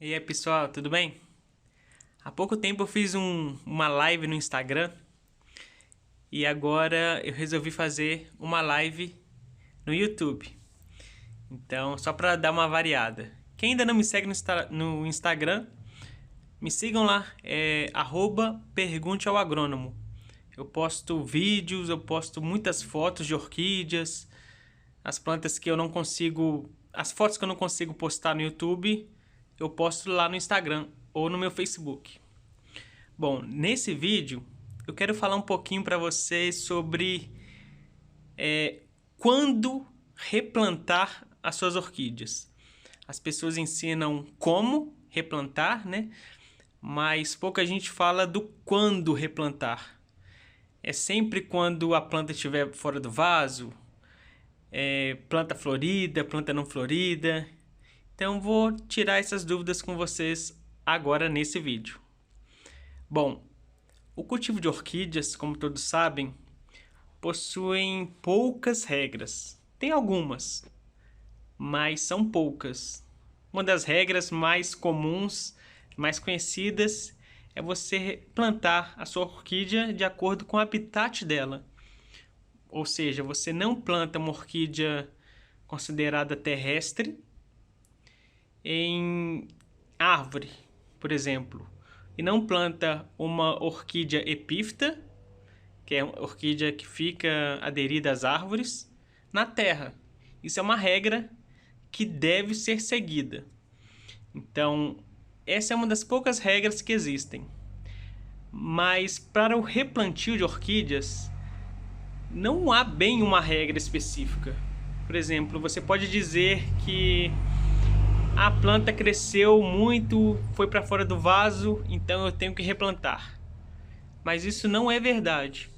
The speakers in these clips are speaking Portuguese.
E aí, pessoal, tudo bem? Há pouco tempo eu fiz uma live no Instagram e agora eu resolvi fazer uma live no YouTube. Então, só para dar uma variada. Quem ainda não me segue no Instagram, me sigam lá, @pergunte ao agrônomo. Eu posto vídeos, eu posto muitas fotos de orquídeas, as plantas que eu não consigo, as fotos que eu não consigo postar no YouTube, eu posto lá no Instagram ou no meu Facebook. Bom, nesse vídeo eu quero falar um pouquinho para vocês sobre quando replantar as suas orquídeas. As pessoas ensinam como replantar, né? Mas pouca gente fala do quando replantar. É sempre quando a planta estiver fora do vaso, planta florida, planta não florida. Então vou tirar essas dúvidas com vocês agora nesse vídeo. Bom, o cultivo de orquídeas, como todos sabem, possuem poucas regras. Tem algumas, mas são poucas. Uma das regras mais comuns, mais conhecidas, é você plantar a sua orquídea de acordo com o habitat dela. Ou seja, você não planta uma orquídea considerada terrestre em árvore, por exemplo, e não planta uma orquídea epífita, que é uma orquídea que fica aderida às árvores, na terra. Isso é uma regra que deve ser seguida. Então, essa é uma das poucas regras que existem. Mas para o replantio de orquídeas, não há bem uma regra específica. Por exemplo, você pode dizer que a planta cresceu muito, foi para fora do vaso, então eu tenho que replantar. Mas isso não é verdade.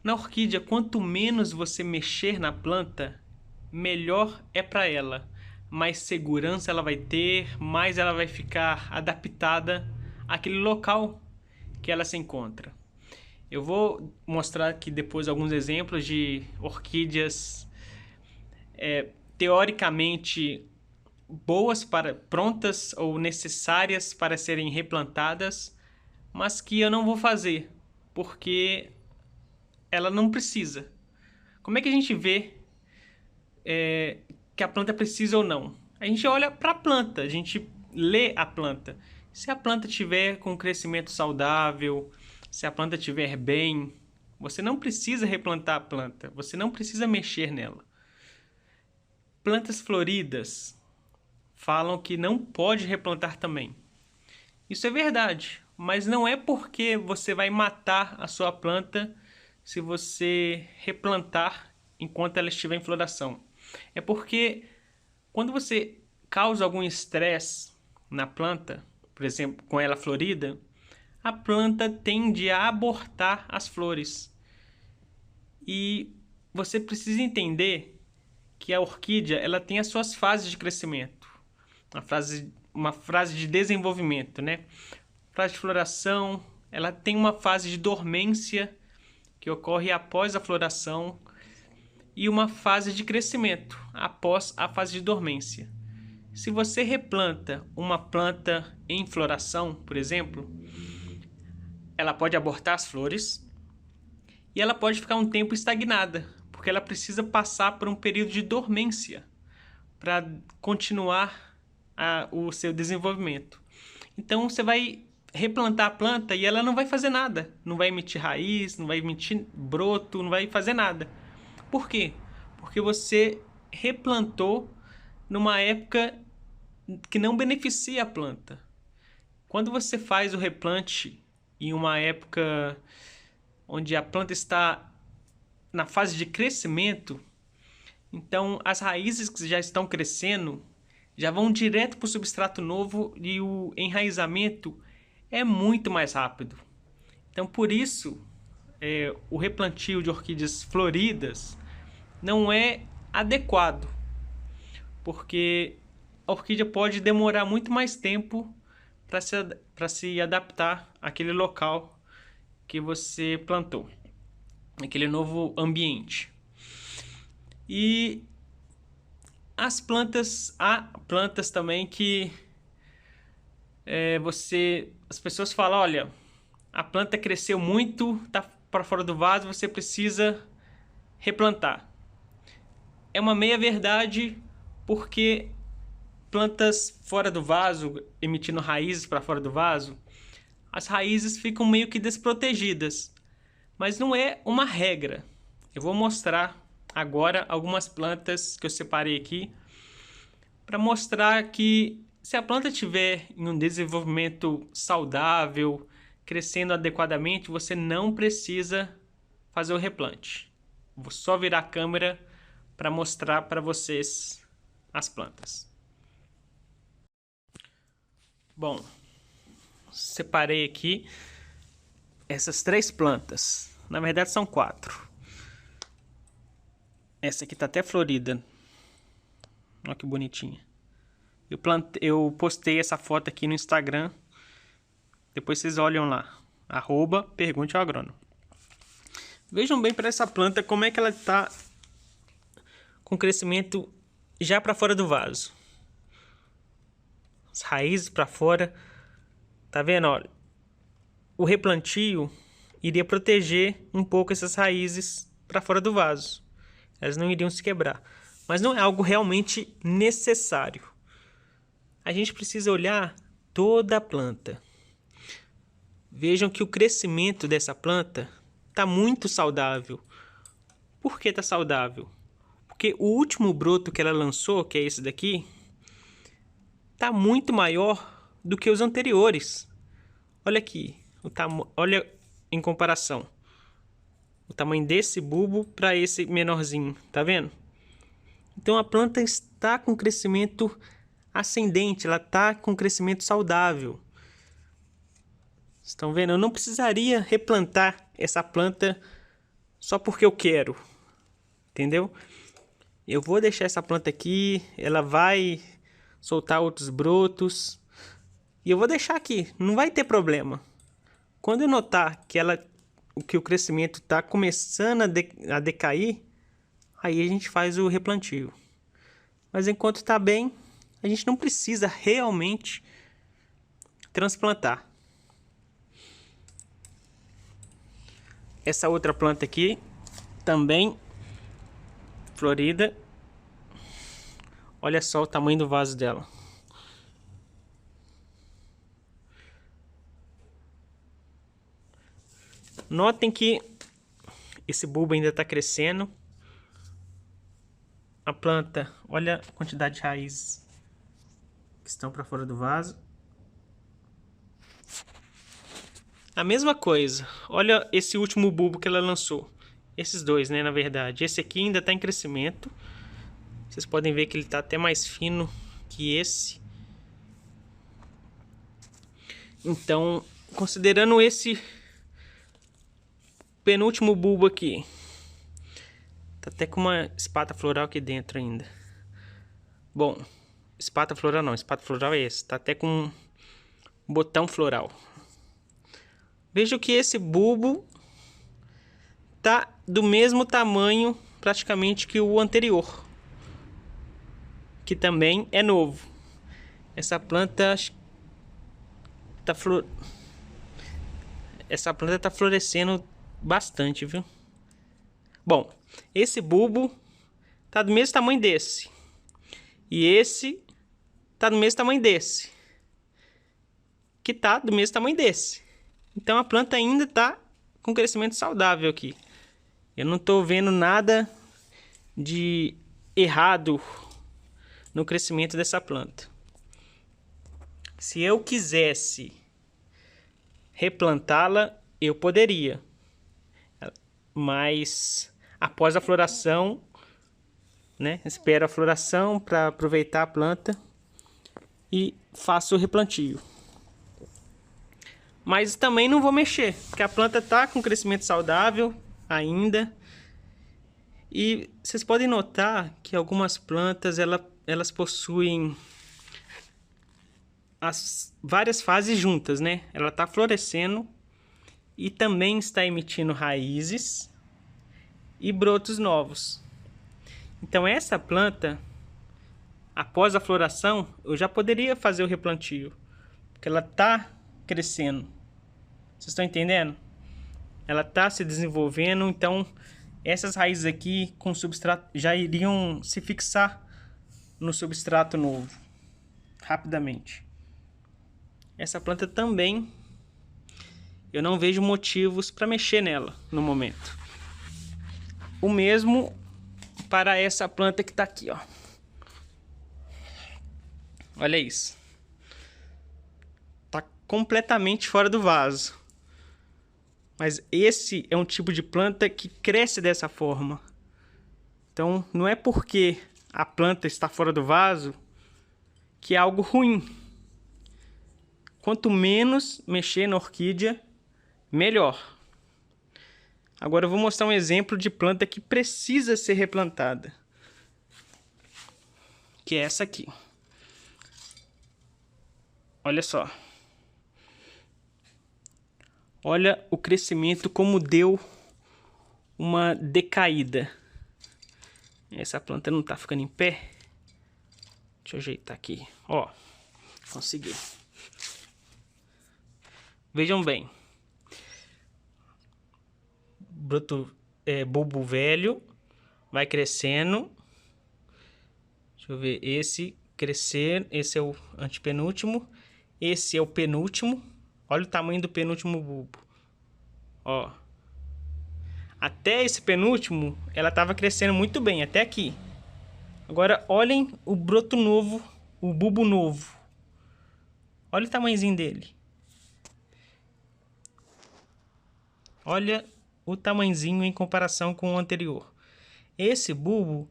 Na orquídea, quanto menos você mexer na planta, melhor é para ela. Mais segurança ela vai ter, mais ela vai ficar adaptada àquele local que ela se encontra. Eu vou mostrar aqui depois alguns exemplos de orquídeas teoricamente boas para prontas ou necessárias para serem replantadas, mas que eu não vou fazer porque ela não precisa. Como é que a gente vê que a planta precisa ou não? A gente olha para a planta, a gente lê a planta. Se a planta tiver com crescimento saudável, se a planta estiver bem, você não precisa replantar a planta, você não precisa mexer nela. Plantas floridas falam que não pode replantar também. Isso é verdade, mas não é porque você vai matar a sua planta se você replantar enquanto ela estiver em floração. É porque quando você causa algum estresse na planta, por exemplo, com ela florida, a planta tende a abortar as flores. E você precisa entender que a orquídea ela tem as suas fases de crescimento. Uma fase de desenvolvimento, né? Fase de floração, ela tem uma fase de dormência que ocorre após a floração e uma fase de crescimento após a fase de dormência. Se você replanta uma planta em floração, por exemplo, ela pode abortar as flores e ela pode ficar um tempo estagnada, porque ela precisa passar por um período de dormência para continuar o seu desenvolvimento. Então você vai replantar a planta e ela não vai fazer nada, não vai emitir raiz, não vai emitir broto, não vai fazer nada. Por quê? Porque você replantou numa época que não beneficia a planta. Quando você faz o replante em uma época onde a planta está na fase de crescimento, então as raízes que já estão crescendo já vão direto para o substrato novo e o enraizamento é muito mais rápido. Então por isso o replantio de orquídeas floridas não é adequado, porque a orquídea pode demorar muito mais tempo para se adaptar àquele local que você plantou, aquele novo ambiente. E há plantas também que as pessoas falam, olha, a planta cresceu muito, tá para fora do vaso, você precisa replantar. É uma meia verdade, porque plantas fora do vaso, emitindo raízes para fora do vaso, as raízes ficam meio que desprotegidas. Mas não é uma regra. Eu vou mostrar agora algumas plantas que eu separei aqui para mostrar que se a planta estiver em um desenvolvimento saudável, crescendo adequadamente, você não precisa fazer o replante. Vou só virar a câmera para mostrar para vocês as plantas. Bom, separei aqui essas 3 plantas. Na verdade são 4. Essa aqui tá até florida. Olha que bonitinha. Eu postei essa foto aqui no Instagram. Depois vocês olham lá. @pergunte ao agrônomo. Vejam bem para essa planta como é que ela está com crescimento já para fora do vaso. As raízes para fora. Tá vendo? Olha, o replantio iria proteger um pouco essas raízes para fora do vaso. Elas não iriam se quebrar. Mas não é algo realmente necessário. A gente precisa olhar toda a planta. Vejam que o crescimento dessa planta está muito saudável. Por que está saudável? Porque o último broto que ela lançou, que é esse daqui, está muito maior do que os anteriores. Olha aqui, olha em comparação. O tamanho desse bulbo para esse menorzinho, tá vendo? Então a planta está com crescimento ascendente, ela está com crescimento saudável. Estão vendo? Eu não precisaria replantar essa planta só porque eu quero, entendeu? Eu vou deixar essa planta aqui, ela vai soltar outros brotos e eu vou deixar aqui, não vai ter problema. Quando eu notar que o crescimento está começando a decair, aí a gente faz o replantio. Mas enquanto está bem, a gente não precisa realmente transplantar. Essa outra planta aqui, também florida. Olha só o tamanho do vaso dela. Notem que esse bulbo ainda está crescendo. A planta, olha a quantidade de raízes que estão para fora do vaso. A mesma coisa, olha esse último bulbo que ela lançou. Esses dois, né, na verdade. Esse aqui ainda está em crescimento. Vocês podem ver que ele está até mais fino que esse. Então, considerando esse penúltimo bulbo aqui, tá até com uma espata floral aqui dentro ainda. Bom, espata floral não, espata floral é esse. Tá até com um botão floral. Veja que esse bulbo tá do mesmo tamanho praticamente que o anterior, que também é novo. Essa planta tá florescendo bastante, viu? Bom, esse bulbo tá do mesmo tamanho desse. E esse tá do mesmo tamanho desse. Que tá do mesmo tamanho desse. Então a planta ainda tá com crescimento saudável aqui. Eu não tô vendo nada de errado no crescimento dessa planta. Se eu quisesse replantá-la, eu poderia. Mas após a floração, né, espero a floração para aproveitar a planta e faço o replantio. Mas também não vou mexer, porque a planta está com crescimento saudável ainda. E vocês podem notar que algumas plantas elas possuem as várias fases juntas, né? Ela está florescendo e também está emitindo raízes e brotos novos. Então essa planta, após a floração, eu já poderia fazer o replantio, Porque ela tá crescendo. Vocês estão entendendo? Ela tá se desenvolvendo, então essas raízes aqui com substrato já iriam se fixar no substrato novo rapidamente. Essa planta também eu não vejo motivos para mexer nela no momento. O mesmo para essa planta que tá aqui, ó. Olha isso. Tá completamente fora do vaso. Mas esse é um tipo de planta que cresce dessa forma. Então, não é porque a planta está fora do vaso que é algo ruim. Quanto menos mexer na orquídea, melhor. Agora eu vou mostrar um exemplo de planta que precisa ser replantada. Que é essa aqui. Olha só. Olha o crescimento, como deu uma decaída. Essa planta não tá ficando em pé. Deixa eu ajeitar aqui. Ó, consegui. Vejam bem. Broto, bulbo velho. Vai crescendo. Deixa eu ver. Esse crescer. Esse é o antepenúltimo. Esse é o penúltimo. Olha o tamanho do penúltimo bulbo. Ó. Até esse penúltimo, ela estava crescendo muito bem, até aqui. Agora, olhem o broto novo, o bulbo novo. Olha o tamanhozinho dele. Olha o tamanhozinho em comparação com o anterior. Esse bulbo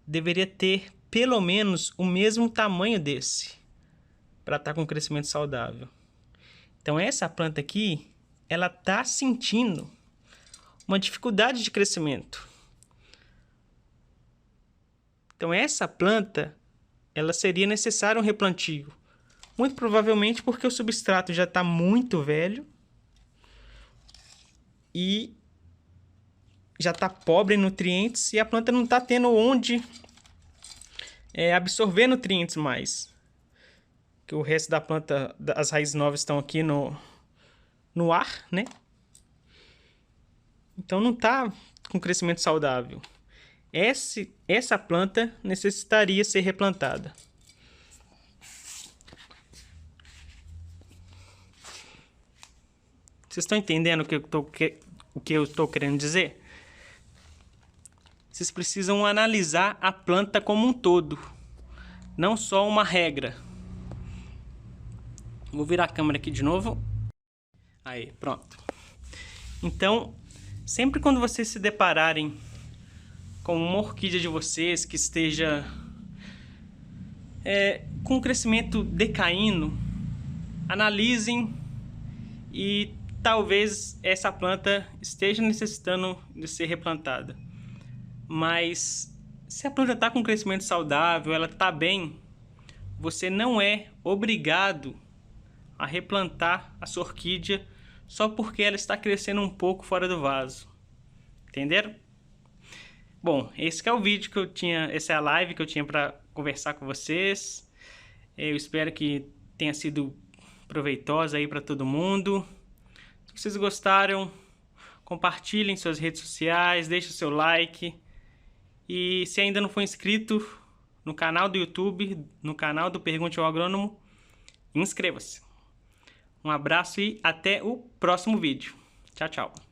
deveria ter pelo menos o mesmo tamanho desse, para estar com crescimento saudável. Então, essa planta aqui, ela está sentindo uma dificuldade de crescimento. Então essa planta, ela seria necessário um replantio. Muito provavelmente porque o substrato já está muito velho e já está pobre em nutrientes e a planta não está tendo onde absorver nutrientes mais. Que o resto da planta, as raízes novas estão aqui no ar, né? Então não está com crescimento saudável. Essa planta necessitaria ser replantada. Vocês estão entendendo o que eu estou querendo dizer? Vocês precisam analisar a planta como um todo, não só uma regra. Vou virar a câmera aqui de novo. Aí, pronto. Então, sempre quando vocês se depararem com uma orquídea de vocês que esteja com o crescimento decaindo, analisem e talvez essa planta esteja necessitando de ser replantada. Mas se a planta está com crescimento saudável, ela está bem, você não é obrigado a replantar a sua orquídea só porque ela está crescendo um pouco fora do vaso. Entenderam? Bom, esse que é o vídeo que eu tinha, essa é a live que eu tinha para conversar com vocês. Eu espero que tenha sido proveitosa aí para todo mundo. Se vocês gostaram, compartilhem em suas redes sociais, deixem o seu like. E se ainda não for inscrito no canal do YouTube, no canal do Pergunte ao Agrônomo, inscreva-se. Um abraço e até o próximo vídeo. Tchau, tchau.